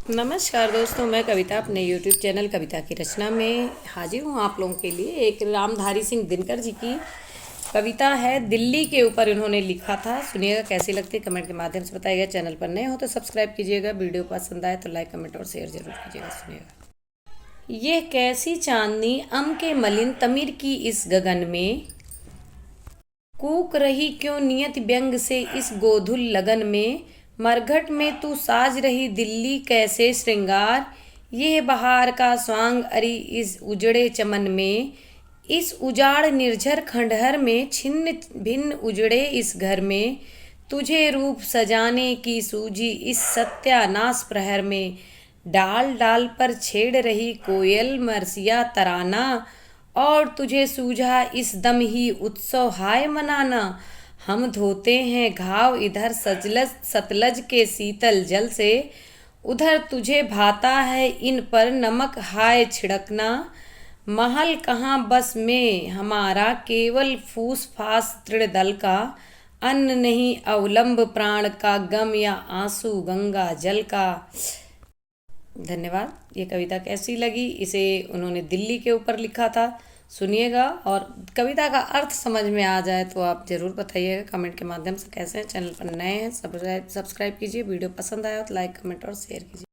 नमस्कार दोस्तों, मैं कविता अपने YouTube चैनल कविता की रचना में हाजिर हूँ आप लोगों के लिए। एक रामधारी सिंह दिनकर जी की कविता है, दिल्ली के ऊपर इन्होंने लिखा था। सुनिएगा, कैसी लगती है कमेंट के माध्यम से बताइएगा। चैनल पर नए हो तो सब्सक्राइब कीजिएगा, वीडियो पसंद आए तो लाइक कमेंट और शेयर जरूर कीजिएगा। सुनिएगा। ये कैसी चांदनी अम के मलिन तमिर की इस गगन में, कूक रही क्यों नियत व्यंग से इस गोधुल लगन में। मरघट में तू साज रही दिल्ली कैसे श्रृंगार, ये बहार का स्वांग अरी इस उजड़े चमन में। इस उजाड़ निर्झर खंडहर में छिन्न भिन्न उजड़े इस घर में, तुझे रूप सजाने की सूझी इस सत्यानाश प्रहर में। डाल डाल पर छेड़ रही कोयल मरसिया तराना, और तुझे सूझा इस दम ही उत्सव हाय मनाना। हम धोते हैं घाव इधर सजलज सतलज के शीतल जल से, उधर तुझे भाता है इन पर नमक हाय छिड़कना। महल कहाँ बस में हमारा केवल फूस फास दृढ़ दल का, अन्न नहीं अवलंब प्राण का गम या आंसू गंगा जल का। धन्यवाद। ये कविता कैसी लगी? इसे उन्होंने दिल्ली के ऊपर लिखा था। सुनिएगा, और कविता का अर्थ समझ में आ जाए तो आप ज़रूर बताइएगा कमेंट के माध्यम से। कैसे हैं? चैनल पर नए हैं, सब्सक्राइब कीजिए। वीडियो पसंद आया तो लाइक कमेंट और शेयर कीजिए।